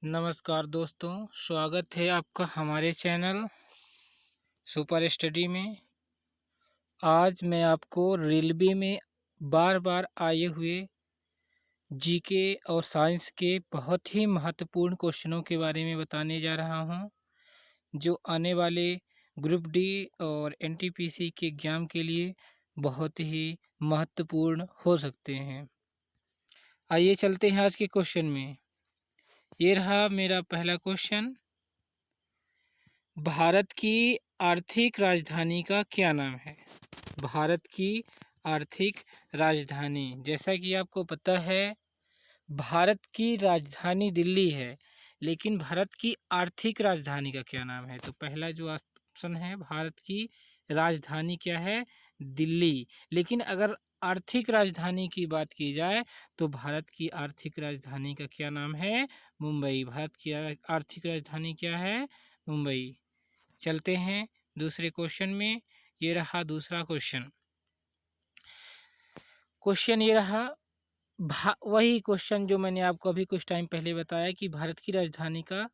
नमस्कार दोस्तों, स्वागत है आपका हमारे चैनल सुपर स्टडी में। आज मैं आपको रेलवे में बार बार आए हुए जीके और साइंस के बहुत ही महत्वपूर्ण क्वेश्चनों के बारे में बताने जा रहा हूं, जो आने वाले ग्रुप डी और एनटीपीसी के एग्ज़ाम के लिए बहुत ही महत्वपूर्ण हो सकते हैं। आइए चलते हैं आज के क्वेश्चन में। ये रहा मेरा पहला क्वेश्चन। भारत की आर्थिक राजधानी का क्या नाम है? भारत की आर्थिक राजधानी, जैसा कि आपको पता है, भारत की राजधानी दिल्ली है, लेकिन भारत की आर्थिक राजधानी का क्या नाम है? तो पहला जो ऑप्शन है, भारत की राजधानी क्या है? दिल्ली। लेकिन अगर आर्थिक राजधानी की बात की जाए तो भारत की आर्थिक राजधानी का क्या नाम है? मुंबई। भारत की आर्थिक राजधानी क्या है? मुंबई। चलते हैं दूसरे क्वेश्चन में। ये रहा दूसरा क्वेश्चन। ये रहा वही क्वेश्चन जो मैंने आपको अभी कुछ टाइम पहले बताया कि भारत की राजधानी का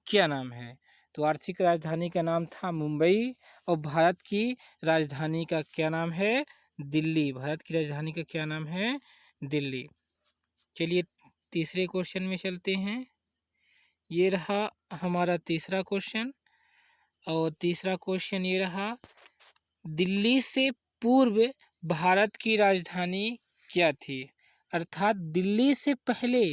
क्या नाम है। तो आर्थिक राजधानी का नाम था मुंबई और भारत की राजधानी का क्या नाम है? दिल्ली। भारत की राजधानी का क्या नाम है? दिल्ली। चलिए तीसरे क्वेश्चन में चलते हैं। ये रहा हमारा तीसरा क्वेश्चन और तीसरा क्वेश्चन ये रहा, दिल्ली से पूर्व भारत की राजधानी क्या थी? अर्थात दिल्ली से पहले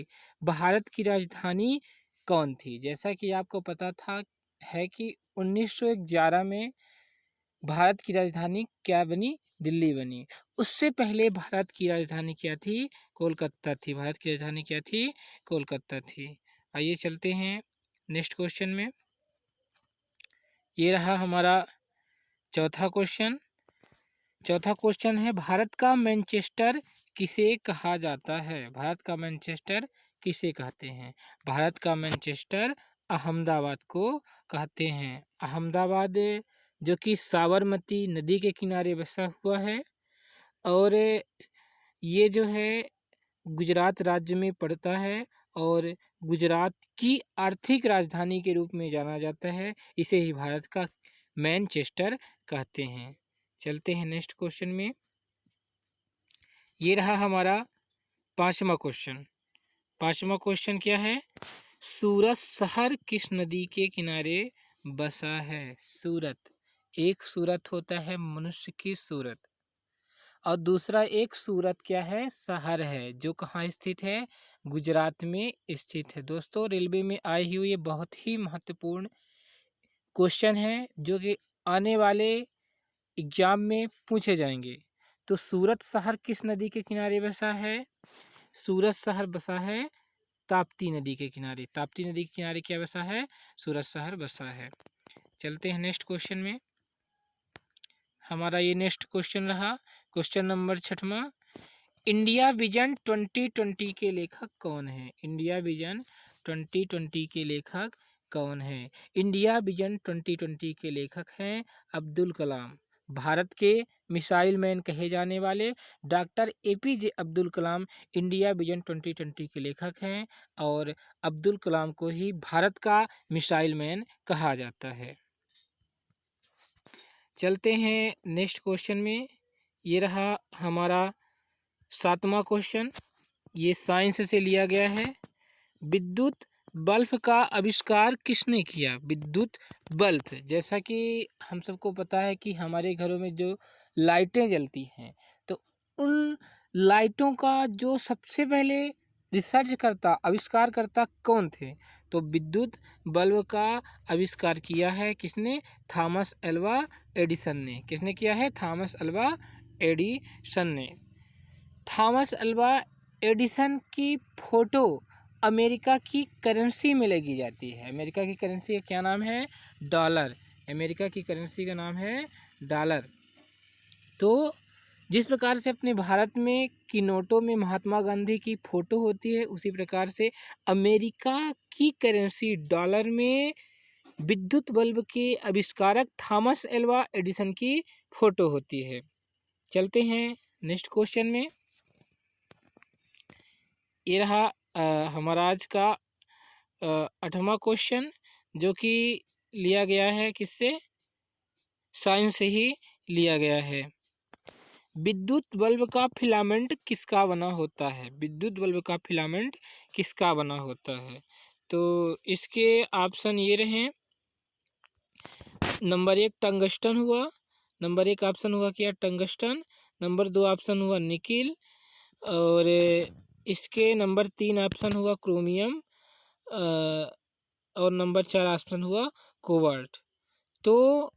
भारत की राजधानी कौन थी? जैसा कि आपको पता था है कि 1911 में भारत की राजधानी क्या बनी? दिल्ली बनी। उससे पहले भारत की राजधानी क्या थी? कोलकाता थी। भारत की राजधानी क्या थी? कोलकाता थी। आइए चलते हैं नेक्स्ट क्वेश्चन में। ये रहा हमारा चौथा क्वेश्चन। चौथा क्वेश्चन है, भारत का मैनचेस्टर किसे कहा जाता है? भारत का मैनचेस्टर किसे कहते हैं? भारत का मैनचेस्टर अहमदाबाद को कहते हैं। अहमदाबाद जो कि साबरमती नदी के किनारे बसा हुआ है और ये जो है गुजरात राज्य में पड़ता है और गुजरात की आर्थिक राजधानी के रूप में जाना जाता है। इसे ही भारत का मैनचेस्टर कहते हैं। चलते हैं नेक्स्ट क्वेश्चन में। ये रहा हमारा पांचवा क्वेश्चन। पांचवा क्वेश्चन क्या है? सूरत शहर किस नदी के किनारे बसा है? सूरत, एक सूरत होता है मनुष्य की सूरत और दूसरा एक सूरत क्या है? शहर है, जो कहाँ स्थित है? गुजरात में स्थित है। दोस्तों, रेलवे में आई हुई ये बहुत ही महत्वपूर्ण क्वेश्चन है जो कि आने वाले एग्जाम में पूछे जाएंगे। तो सूरत शहर किस नदी के किनारे बसा है? सूरत शहर बसा है ताप्ती नदी के किनारे। ताप्ती नदी के किनारे क्या बसा है? सूरत शहर बसा है। चलते हैं नेक्स्ट क्वेश्चन में। हमारा ये नेक्स्ट क्वेश्चन रहा क्वेश्चन नंबर 6वां। इंडिया विजन 2020 के लेखक कौन है? इंडिया विजन 2020 के लेखक कौन है? इंडिया विजन 2020 के लेखक हैं अब्दुल कलाम। भारत के मिसाइल मैन कहे जाने वाले doctor APJ Abdul Kalam India vision 2020 के लेखक हैं और अब्दुल कलाम को ही भारत का मिसाइल मैन कहा जाता है। चलते हैं नेक्स्ट क्वेश्चन में। ये रहा हमारा 7वां क्वेश्चन। ये साइंस से लिया गया है। विद्युत बल्ब का आविष्कार किसने किया? विद्युत बल्ब, जैसा कि हम सबको पता है कि हमारे घरों में जो लाइटें जलती हैं, तो उन लाइटों का जो सबसे पहले आविष्कार करता कौन थे? तो विद्युत बल्ब का आविष्कार किया है किसने? थॉमस एल्वा एडिसन ने। किसने किया है? थॉमस एल्वा एडिसन ने। थॉमस एल्वा एडिसन की फ़ोटो अमेरिका की करेंसी में लगी जाती है। अमेरिका की करेंसी का क्या नाम है? डॉलर। अमेरिका की करेंसी का नाम है डॉलर। तो जिस प्रकार से अपने भारत में की नोटों में महात्मा गांधी की फ़ोटो होती है, उसी प्रकार से अमेरिका की करेंसी डॉलर में विद्युत बल्ब के आविष्कारक थॉमस एल्वा एडिसन की फ़ोटो होती है। चलते हैं नेक्स्ट क्वेश्चन में। ये रहा हमारा आज का 8वां क्वेश्चन जो कि लिया गया है किससे, साइंस से ही लिया गया है। विद्युत बल्ब का फिलामेंट किसका बना होता है, विद्युत बल्ब का फिलामेंट किसका बना होता है। तो इसके ऑप्शन ये रहे, नंबर 1 टंगस्टन हुआ, नंबर 1 ऑप्शन हुआ क्या टंगस्टन, नंबर 2 ऑप्शन हुआ निकिल, और इसके नंबर 3 ऑप्शन हुआ क्रोमियम, और नंबर 4 ऑप्शन हुआ कोबाल्ट। तो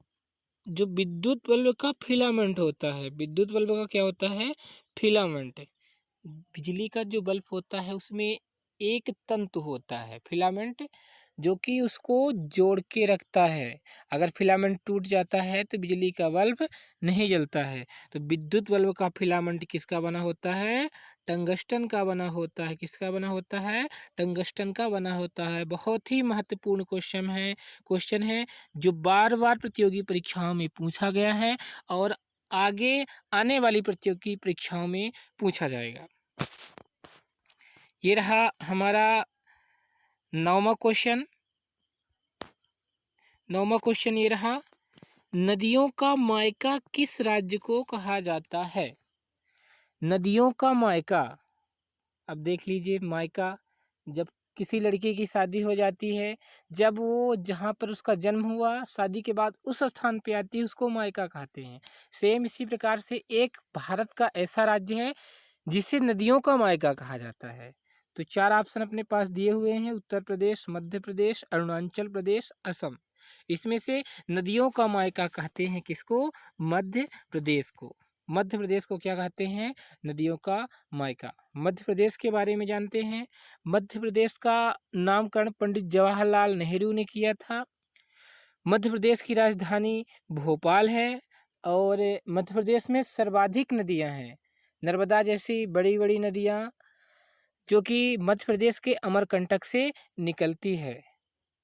जो विद्युत बल्ब का फिलामेंट होता है, विद्युत बल्ब का क्या होता है, फिलामेंट। बिजली का जो बल्ब होता है उसमें एक तंतु होता है फिलामेंट, जो कि उसको जोड़ के रखता है। अगर फिलामेंट टूट जाता है तो बिजली का बल्ब नहीं जलता है। तो विद्युत बल्ब का फिलामेंट किसका बना होता है, टंगस्टन का बना होता है। किसका बना होता है, टंगस्टन का बना होता है। बहुत ही महत्वपूर्ण क्वेश्चन है जो बार बार प्रतियोगी परीक्षाओं में पूछा गया है और आगे आने वाली प्रतियोगी परीक्षाओं में पूछा जाएगा। ये रहा हमारा 9वां क्वेश्चन। 9वां क्वेश्चन ये रहा, नदियों का मायका किस राज्य को कहा जाता है। नदियों का मायका, अब देख लीजिए, मायका जब किसी लड़के की शादी हो जाती है, जब वो जहाँ पर उसका जन्म हुआ शादी के बाद उस स्थान पे आती है उसको मायका कहते हैं। सेम इसी प्रकार से एक भारत का ऐसा राज्य है जिसे नदियों का मायका कहा जाता है। तो 4 ऑप्शन अपने पास दिए हुए हैं, उत्तर प्रदेश, मध्य प्रदेश, अरुणाचल प्रदेश, असम। इसमें से नदियों का मायका कहते हैं किसको, मध्य प्रदेश को। मध्य प्रदेश को क्या कहते हैं, नदियों का मायका। मध्य प्रदेश के बारे में जानते हैं। मध्य प्रदेश का नामकरण पंडित जवाहरलाल नेहरू ने किया था। मध्य प्रदेश की राजधानी भोपाल है और मध्य प्रदेश में सर्वाधिक नदियां हैं। नर्मदा जैसी बड़ी बड़ी नदियां जो कि मध्य प्रदेश के अमरकंटक से निकलती है,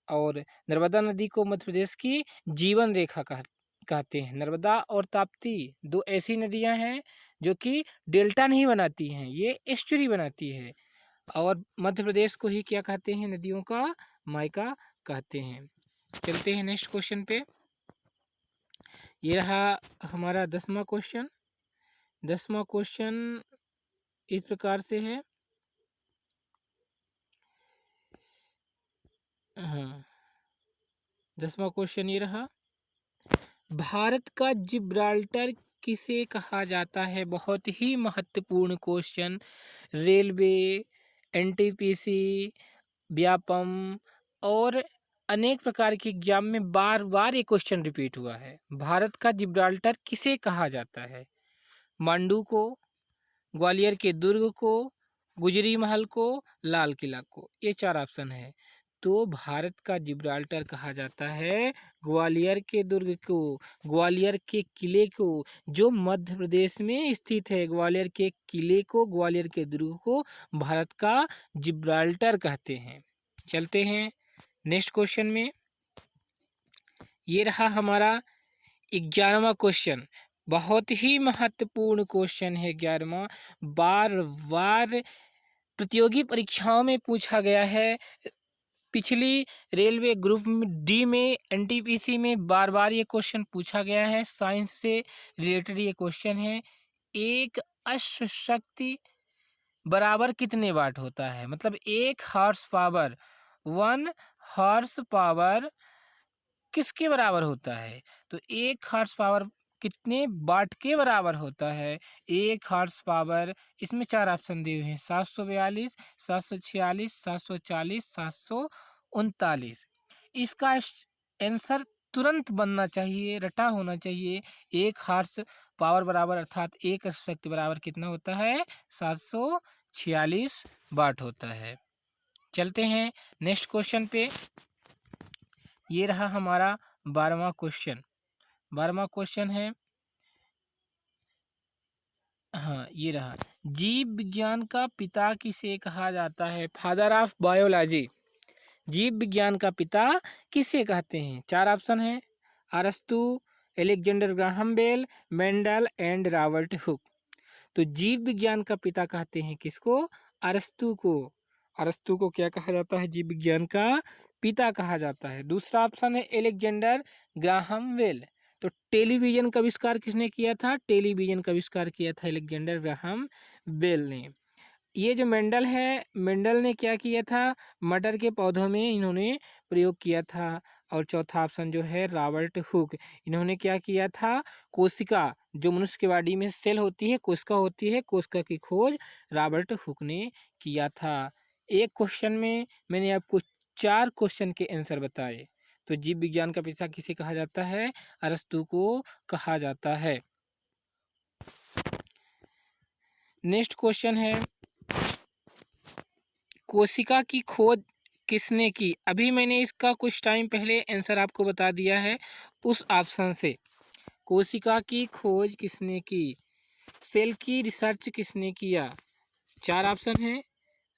और नर्मदा नदी को मध्य प्रदेश की जीवन रेखा कहते हैं। नर्मदा और ताप्ती 2 ऐसी नदियां हैं जो कि डेल्टा नहीं बनाती हैं, ये एस्चुरी बनाती है, और मध्य प्रदेश को ही क्या कहते हैं, नदियों का मायका कहते हैं। चलते हैं नेक्स्ट क्वेश्चन पे। ये रहा हमारा 10वां क्वेश्चन। 10वां क्वेश्चन इस प्रकार से है, हाँ 10वां क्वेश्चन ये रहा, भारत का जिब्राल्टर किसे कहा जाता है। बहुत ही महत्वपूर्ण क्वेश्चन, रेलवे, एनटीपीसी, व्यापम और अनेक प्रकार के एग्जाम में बार बार ये क्वेश्चन रिपीट हुआ है। भारत का जिब्राल्टर किसे कहा जाता है, मांडू को, ग्वालियर के दुर्ग को, गुजरी महल को, लाल किला को। ये 4 ऑप्शन है। तो भारत का जिब्राल्टर कहा जाता है ग्वालियर के दुर्ग को, ग्वालियर के किले को, जो मध्य प्रदेश में स्थित है। ग्वालियर के किले को, ग्वालियर के दुर्ग को भारत का जिब्राल्टर कहते हैं। चलते हैं नेक्स्ट क्वेश्चन में। ये रहा हमारा 11वां क्वेश्चन। बहुत ही महत्वपूर्ण क्वेश्चन है 11वां, बार बार प्रतियोगी परीक्षाओं में पूछा गया है। पिछली रेलवे ग्रुप डी में, एनटीपीसी में बार बार ये क्वेश्चन पूछा गया है। साइंस से रिलेटेड ये क्वेश्चन है। एक अश्व शक्ति बराबर कितने वाट होता है, मतलब 1 हॉर्स पावर, 1 हॉर्स पावर किसके बराबर होता है। तो 1 हॉर्स पावर कितने वाट के बराबर होता है। 1 हॉर्स पावर, इसमें 4 ऑप्शन दिए हुए हैं, 742, 746, 740, 739। इसका आंसर तुरंत बनना चाहिए, रटा होना चाहिए। 1 हॉर्स पावर बराबर अर्थात 1 शक्ति बराबर कितना होता है, 746 वाट होता है। चलते हैं नेक्स्ट क्वेश्चन पे। ये रहा हमारा 12वां क्वेश्चन। 12वां क्वेश्चन है, हाँ ये रहा, जीव विज्ञान का पिता किसे कहा जाता है, फादर ऑफ बायोलॉजी। जीव विज्ञान का पिता किसे कहते हैं। 4 ऑप्शन है, अरस्तु, Alexander Graham Bell, Mendel and Robert Hooke. तो जीव विज्ञान का पिता कहते हैं किसको, अरस्तु को, अरस्तु को क्या कहा जाता है? जीव विज्ञान का पिता कहा जाता है। दूसरा ऑप्शन है एलेक्जेंडर ग्राहम बेल। तो टेलीविजन का आविष्कार किसने किया था? टेलीविजन का आविष्कार किया था एलेक्जेंडर ग्राहम बेल ने। ये जो मेंडल है, मेंडल ने क्या किया था? मटर के पौधों में इन्होंने प्रयोग किया था। और चौथा ऑप्शन जो है रॉबर्ट हुक, इन्होंने क्या किया था? कोशिका, जो मनुष्य के बॉडी में सेल होती है, कोशिका होती है, कोशिका की खोज रॉबर्ट हुक ने किया था। एक क्वेश्चन में मैंने आपको 4 क्वेश्चन के आंसर बताए। तो जीव विज्ञान का पिता किसे कहा जाता है? अरस्तु को कहा जाता है। नेक्स्ट क्वेश्चन है, कोशिका की खोज किसने की? अभी मैंने इसका कुछ टाइम पहले आंसर आपको बता दिया है उस ऑप्शन से। कोशिका की खोज किसने की? सेल की रिसर्च किसने किया? 4 ऑप्शन हैं,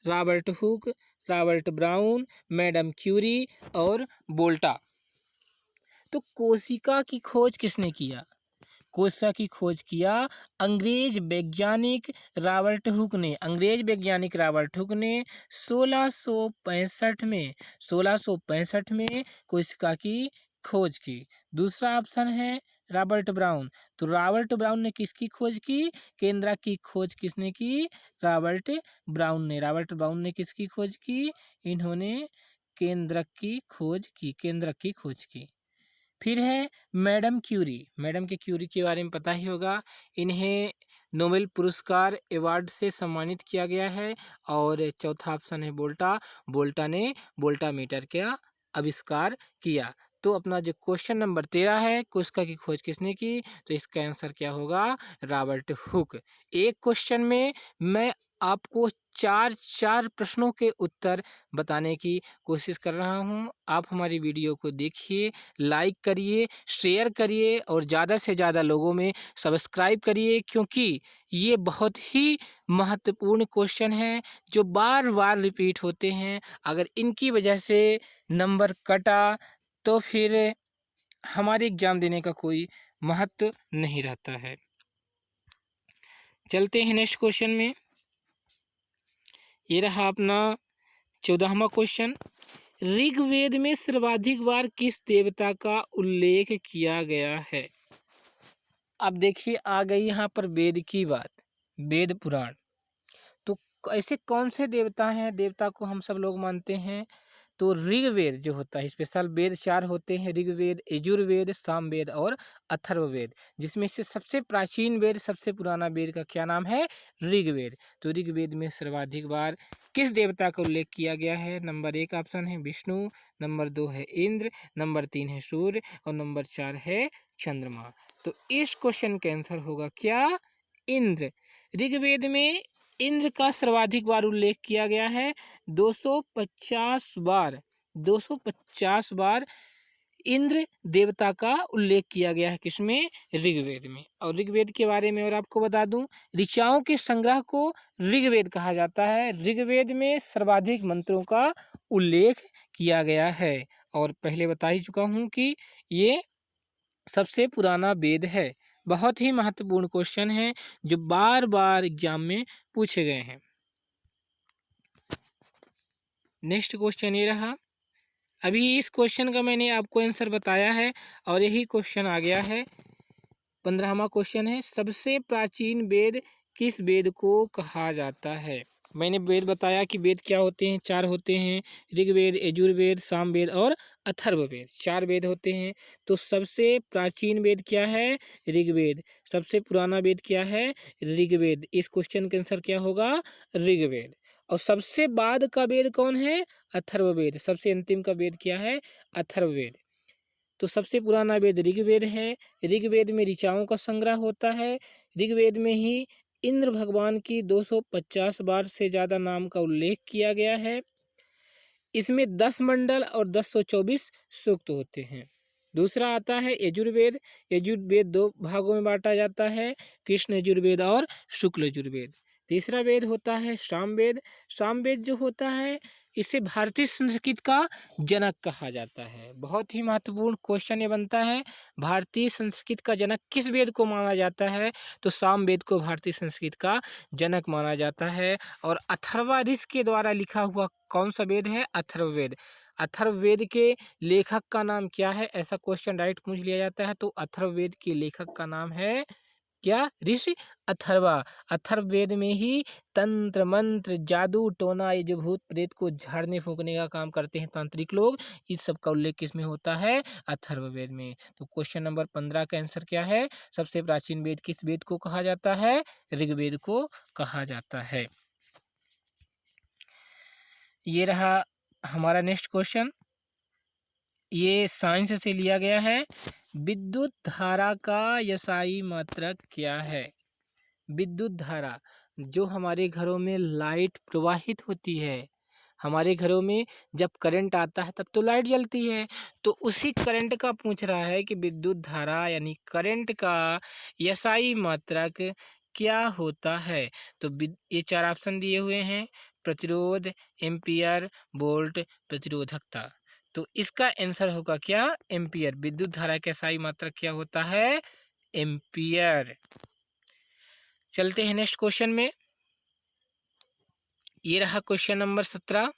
Robert Hooke, Robert Brown, madam Curie और वोल्टा। तो कोशिका की खोज किसने किया? कोशिका की खोज किया अंग्रेज वैज्ञानिक रॉबर्ट हुक ने। अंग्रेज वैज्ञानिक रॉबर्ट हुक ने 1665 में कोशिका की खोज की। दूसरा ऑप्शन है रॉबर्ट ब्राउन। तो रॉबर्ट ब्राउन ने किसकी खोज की? केंद्रक की खोज किसने की? रॉबर्ट ब्राउन ने। रॉबर्ट ब्राउन ने किसकी खोज की? इन्होंने केंद्रक की खोज की। फिर है मैडम क्यूरी। मैडम के क्यूरी के बारे में पता ही होगा, इन्हें नोबेल पुरस्कार अवार्ड से सम्मानित किया गया है। और चौथा ऑप्शन है वोल्टा। वोल्टा ने वोल्टा मीटर का आविष्कार किया। तो अपना जो क्वेश्चन नंबर 13 है, कोशिका की खोज किसने की? तो इसका आंसर क्या होगा? Robert Hooke. एक क्वेश्चन में मैं आपको चार प्रश्नों के उत्तर बताने की कोशिश कर रहा हूं। आप हमारी वीडियो को देखिए, लाइक करिए, शेयर करिए और ज़्यादा से ज़्यादा लोगों में सब्सक्राइब करिए, क्योंकि ये बहुत ही महत्वपूर्ण क्वेश्चन हैं जो बार बार रिपीट होते हैं। अगर इनकी वजह से नंबर कटा तो फिर हमारे एग्ज़ाम देने का कोई महत्व नहीं रहता है। चलते हैं नेक्स्ट क्वेश्चन में। ये रहा अपना 14वां क्वेश्चन। ऋग्वेद में सर्वाधिक बार किस देवता का उल्लेख किया गया है? अब देखिए, आ गई यहाँ पर वेद की बात, वेद पुराण। तो ऐसे कौन से देवता को हम सब लोग मानते हैं? तो ऋग्वेद जो होता है, स्पेशल वेद 4 होते हैं, ऋग्वेद, यजुर्वेद, सामवेद और अथर्ववेद, जिसमें से सबसे प्राचीन वेद, सबसे पुराना वेद का क्या नाम है? ऋग्वेद। तो ऋग्वेद में सर्वाधिक बार किस देवता का उल्लेख किया गया है? नंबर 1 ऑप्शन है विष्णु, नंबर 2 है इंद्र, नंबर 3 है सूर्य और नंबर 4 है चंद्रमा। तो इस क्वेश्चन का आंसर होगा क्या? इंद्र। ऋग्वेद में इंद्र का सर्वाधिक बार उल्लेख किया गया है, 250 बार। 250 बार इंद्र देवता का उल्लेख किया गया है, किसमें? ऋग्वेद में। और ऋग्वेद के बारे में और आपको बता दूं, ऋचाओं के संग्रह को ऋग्वेद कहा जाता है। ऋग्वेद में सर्वाधिक मंत्रों का उल्लेख किया गया है। और पहले बता ही चुका हूं कि ये सबसे पुराना वेद है। बहुत ही महत्वपूर्ण क्वेश्चन है जो बार बार एग्जाम में पूछे गए हैं। नेक्स्ट क्वेश्चन ये रहा। अभी इस क्वेश्चन का मैंने आपको आंसर बताया है और यही क्वेश्चन आ गया है। 15वां क्वेश्चन है, सबसे प्राचीन वेद किस वेद को कहा जाता है? मैंने वेद बताया कि वेद क्या होते हैं, 4 होते हैं, ऋग्वेद, यजुर्वेद, सामवेद और अथर्ववेद, 4 वेद होते हैं। तो सबसे प्राचीन वेद क्या है? ऋग्वेद। सबसे पुराना वेद क्या है? ऋग्वेद। इस क्वेश्चन का आंसर क्या होगा? ऋग्वेद। और सबसे बाद का वेद कौन है? अथर्ववेद। सबसे अंतिम का वेद क्या है? अथर्ववेद। तो सबसे पुराना वेद ऋग्वेद है। ऋग्वेद में ऋचाओं का संग्रह होता है। ऋग्वेद में ही इंद्र भगवान की 250 बार से ज़्यादा नाम का उल्लेख किया गया है। इसमें 10 मंडल और 1024 सूक्त होते हैं। दूसरा आता है यजुर्वेद। यजुर्वेद 2 भागों में बांटा जाता है, कृष्ण यजुर्वेद और शुक्ल यजुर्वेद। तीसरा वेद होता है सामवेद। सामवेद जो होता है इसे भारतीय संस्कृत का जनक कहा जाता है। बहुत ही महत्वपूर्ण क्वेश्चन ये बनता है, भारतीय संस्कृत का जनक किस वेद को माना जाता है? तो साम वेद को भारतीय संस्कृत का जनक माना जाता है। और अथर्वा ऋषि के द्वारा लिखा हुआ कौन सा वेद है? अथर्ववेद। अथर्ववेद के लेखक का नाम क्या है? ऐसा क्वेश्चन डायरेक्ट पूछ लिया जाता है। तो अथर्ववेद के लेखक का नाम है क्या? ऋषि अथर्वा। अथर्ववेद में ही तंत्र मंत्र जादू टोना, ये जो भूत प्रेत को झाड़ने फूकने का काम करते हैं तांत्रिक लोग, इस सब का उल्लेख किसमें होता है? अथर्ववेद में। तो क्वेश्चन नंबर 15 का आंसर क्या है? सबसे प्राचीन वेद किस वेद को कहा जाता है? ऋग्वेद को कहा जाता है। ये रहा हमारा नेक्स्ट क्वेश्चन, ये साइंस से लिया गया है। विद्युत धारा का यसाई मात्रक क्या है? विद्युत धारा, जो हमारे घरों में लाइट प्रवाहित होती है, हमारे घरों में जब करंट आता है तब तो लाइट जलती है, तो उसी करंट का पूछ रहा है कि विद्युत धारा यानी करंट का यसाई मात्रक क्या होता है? तो ये 4 ऑप्शन दिए हुए हैं, प्रतिरोध, एम्पियर, वोल्ट, प्रतिरोधकता। तो इसका आंसर होगा क्या? एम्पियर। विद्युत धारा का यसाई मात्रक क्या होता है? एम्पियर। चलते हैं नेक्स्ट क्वेश्चन में। ये रहा क्वेश्चन नंबर 17।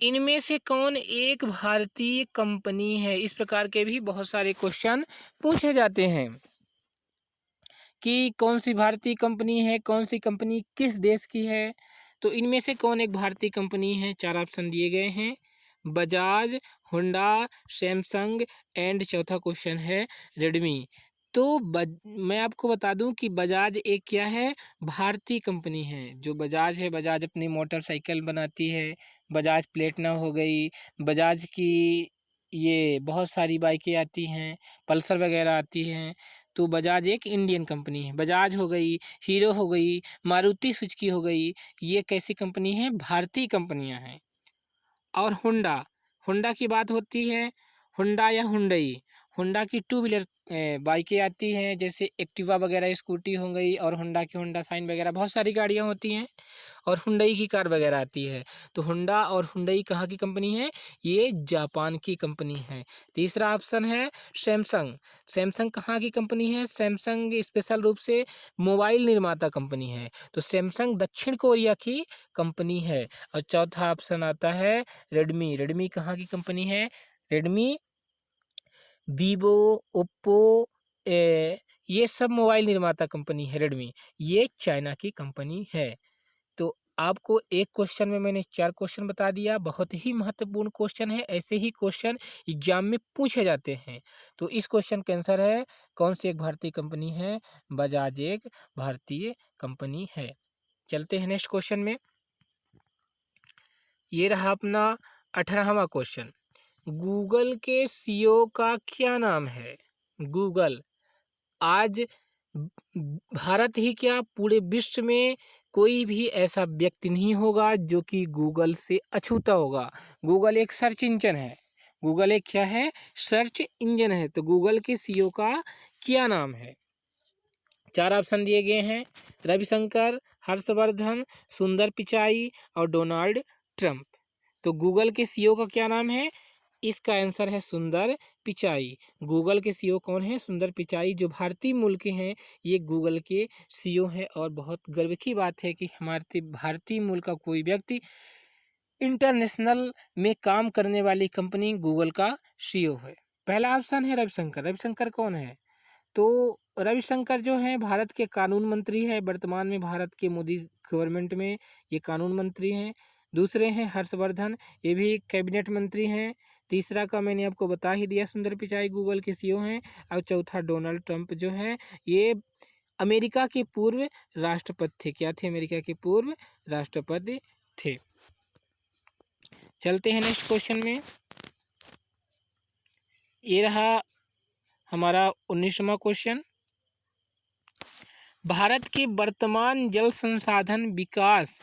इनमें से कौन एक भारतीय कंपनी है? इस प्रकार के भी बहुत सारे क्वेश्चन पूछे जाते हैं कि कौन सी भारतीय कंपनी है, कौन सी कंपनी किस देश की है। तो इनमें से कौन एक भारतीय कंपनी है? 4 ऑप्शन दिए गए हैं, बजाज, होंडा, सैमसंग एंड चौथा क्वेश्चन है रेडमी। तो मैं आपको बता दूं कि बजाज एक क्या है? भारतीय कंपनी है। जो बजाज है, बजाज अपनी मोटरसाइकिल बनाती है, बजाज प्लेटिना हो गई, बजाज की ये बहुत सारी बाइकें आती हैं, पल्सर वगैरह आती हैं। तो बजाज एक इंडियन कंपनी है। बजाज हो गई, हीरो हो गई, मारुति सुजुकी हो गई, ये कैसी कंपनी है? भारतीय कंपनियां हैं। और होंडा, होंडा की बात होती है, होंडा या हुंडई, होंडा की 2 व्हीलर बाइकें आती हैं, जैसे एक्टिवा वगैरह स्कूटी हो गई, और होंडा की होंडा साइन वगैरह बहुत सारी गाड़ियां होती हैं, और हुंडई की कार वगैरह आती है। तो होंडा और हुंडई कहाँ की कंपनी है? ये जापान की कंपनी है। तीसरा ऑप्शन है सैमसंग। सैमसंग कहाँ की कंपनी है? सैमसंग स्पेशल रूप से मोबाइल निर्माता कंपनी है। तो सैमसंग दक्षिण कोरिया की कंपनी है। और चौथा ऑप्शन आता है रेडमी। रेडमी कहाँ की कंपनी है? रेडमी वीवो, ओप्पो, ये सब मोबाइल निर्माता कंपनी है रेडमी, ये चाइना की कंपनी है। तो आपको एक क्वेश्चन में मैंने 4 क्वेश्चन बता दिया, बहुत ही महत्वपूर्ण क्वेश्चन है। ऐसे ही क्वेश्चन एग्जाम में पूछे जाते हैं। तो इस क्वेश्चन का आंसर है, कौन सी एक भारतीय कंपनी है? बजाज एक भारतीय कंपनी है। चलते हैं नेक्स्ट क्वेश्चन में। ये रहा अपना 18वां क्वेश्चन। गूगल के सीईओ का क्या नाम है? गूगल आज भारत ही क्या, पूरे विश्व में कोई भी ऐसा व्यक्ति नहीं होगा जो कि गूगल से अछूता होगा। गूगल एक सर्च इंजन है। गूगल एक क्या है? सर्च इंजन है। तो गूगल के सीईओ का क्या नाम है? 4 ऑप्शन दिए गए हैं, रविशंकर, हर्षवर्धन, सुंदर पिचाई और डोनाल्ड ट्रंप। तो गूगल के सीईओ का क्या नाम है? इसका आंसर है सुंदर पिचाई। गूगल के सीईओ कौन है? सुंदर पिचाई, जो भारतीय मूल के हैं, ये गूगल के सीईओ हैं। और बहुत गर्व की बात है कि हमारे भारतीय मूल का कोई व्यक्ति इंटरनेशनल में काम करने वाली कंपनी गूगल का सीईओ है। पहला ऑप्शन है रविशंकर। रविशंकर कौन है? तो रविशंकर जो है भारत के कानून मंत्री है। वर्तमान में भारत के मोदी गवर्नमेंट में ये कानून मंत्री हैं। दूसरे हैं हर्षवर्धन, ये भी कैबिनेट मंत्री हैं। तीसरा का मैंने आपको बता ही दिया, सुंदर पिचाई गूगल के सीईओ हैं। और चौथा डोनाल्ड ट्रंप जो है, ये अमेरिका के पूर्व राष्ट्रपति थे। क्या थे? अमेरिका के पूर्व राष्ट्रपति थे। चलते हैं नेक्स्ट क्वेश्चन में। ये रहा हमारा 19वां क्वेश्चन। भारत के वर्तमान जल संसाधन विकास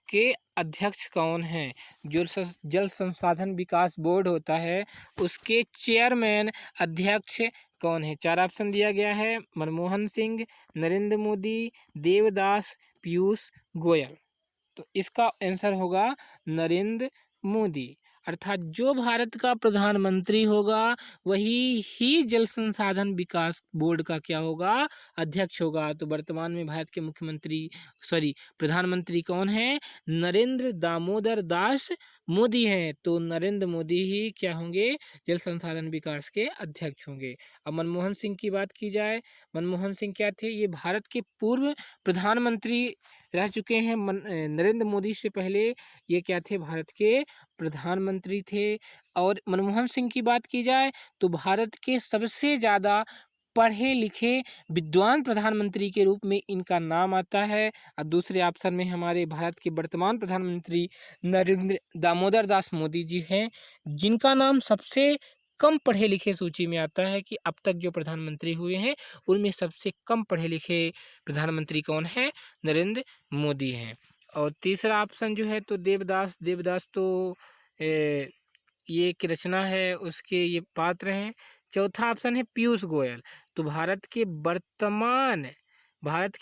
के अध्यक्ष कौन हैं? जो जल संसाधन विकास बोर्ड होता है, उसके चेयरमैन अध्यक्ष कौन है? 4 ऑप्शन दिया गया है, मनमोहन सिंह, नरेंद्र मोदी, देवदास, पीयूष गोयल। तो इसका आंसर होगा नरेंद्र मोदी। अर्थात जो भारत का प्रधानमंत्री होगा वही ही जल संसाधन विकास बोर्ड का क्या होगा, अध्यक्ष होगा। तो वर्तमान में भारत के प्रधानमंत्री कौन है, नरेंद्र दामोदर दास मोदी हैं। तो नरेंद्र मोदी ही क्या होंगे, जल संसाधन विकास के अध्यक्ष होंगे। अब मनमोहन सिंह की बात की जाए, मनमोहन सिंह क्या थे, ये भारत के पूर्व प्रधानमंत्री रह चुके हैं। नरेंद्र मोदी से पहले ये क्या थे, भारत के प्रधानमंत्री थे। और मनमोहन सिंह की बात की जाए तो भारत के सबसे ज़्यादा पढ़े लिखे विद्वान प्रधानमंत्री के रूप में इनका नाम आता है। और दूसरे ऑप्शन में हमारे भारत के वर्तमान प्रधानमंत्री नरेंद्र दामोदर दास मोदी जी हैं, जिनका नाम सबसे कम पढ़े लिखे सूची में आता है कि अब तक जो प्रधानमंत्री हुए हैं उनमें सबसे कम पढ़े लिखे प्रधानमंत्री कौन है, नरेंद्र मोदी हैं। और तीसरा ऑप्शन जो है तो देवदास तो ये एक रचना है, उसके ये पात्र हैं। चौथा ऑप्शन है पीयूष गोयल। तो भारत के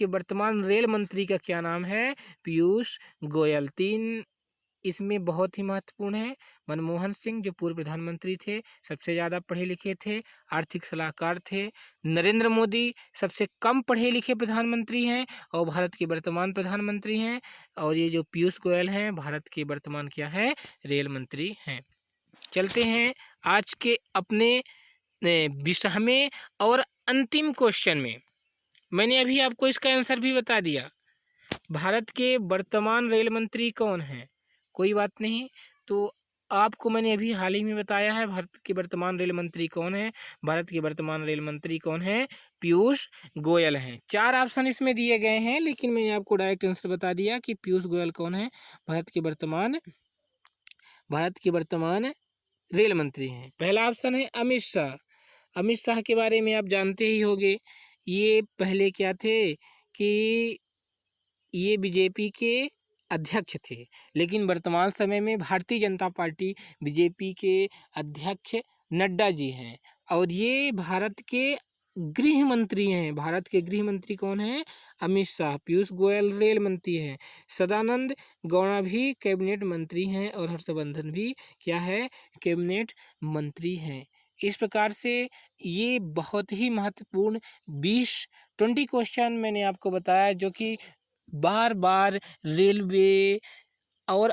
वर्तमान रेल मंत्री का क्या नाम है, पीयूष गोयल। 3 इसमें बहुत ही महत्वपूर्ण है। मनमोहन सिंह जो पूर्व प्रधानमंत्री थे, सबसे ज़्यादा पढ़े लिखे थे, आर्थिक सलाहकार थे। नरेंद्र मोदी सबसे कम पढ़े लिखे प्रधानमंत्री हैं और भारत के वर्तमान प्रधानमंत्री हैं। और ये जो पीयूष गोयल हैं, भारत के वर्तमान क्या है, रेल मंत्री हैं। चलते हैं आज के अपने 20वें और अंतिम क्वेश्चन में। मैंने अभी आपको इसका आंसर भी बता दिया। भारत के वर्तमान रेल मंत्री कौन हैं, कोई बात नहीं, तो आपको मैंने अभी हाल ही में बताया है भारत के वर्तमान रेल मंत्री कौन है। भारत के वर्तमान रेल मंत्री कौन है, पीयूष गोयल हैं। 4 ऑप्शन इसमें दिए गए हैं, लेकिन मैंने आपको डायरेक्ट आंसर बता दिया कि पीयूष गोयल कौन है, भारत के वर्तमान रेल मंत्री हैं। पहला ऑप्शन है अमित शाह। अमित शाह के बारे में आप जानते ही होंगे, ये पहले क्या थे कि ये बीजेपी के अध्यक्ष थे, लेकिन वर्तमान समय में भारतीय जनता पार्टी बीजेपी के अध्यक्ष नड्डा जी हैं। और ये भारत के गृह मंत्री हैं। भारत के गृह मंत्री कौन हैं, अमित शाह। पीयूष गोयल रेल मंत्री हैं। सदानंद गौड़ा भी कैबिनेट मंत्री हैं और हर्षवर्धन भी क्या है, कैबिनेट मंत्री हैं। इस प्रकार से ये बहुत ही महत्वपूर्ण 20 क्वेश्चन मैंने आपको बताया, जो कि बार बार रेलवे और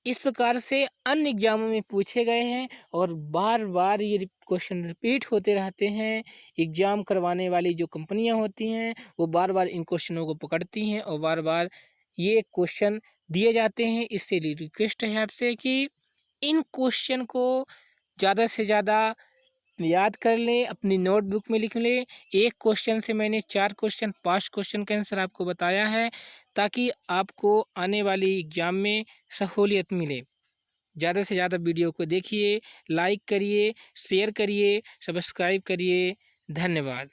इस प्रकार से अन्य एग्जामों में पूछे गए हैं और बार बार ये क्वेश्चन रिपीट होते रहते हैं। एग्ज़ाम करवाने वाली जो कंपनियां होती हैं वो बार बार इन क्वेश्चनों को पकड़ती हैं और बार बार ये क्वेश्चन दिए जाते हैं। इससे रिक्वेस्ट है आपसे कि इन क्वेश्चन को ज़्यादा से ज़्यादा याद कर लें, अपनी नोटबुक में लिख लें। एक क्वेश्चन से मैंने 4 क्वेश्चन 5 क्वेश्चन का आंसर आपको बताया है, ताकि आपको आने वाली एग्ज़ाम में सहूलियत मिले। ज़्यादा से ज़्यादा वीडियो को देखिए, लाइक करिए, शेयर करिए, सब्सक्राइब करिए। धन्यवाद।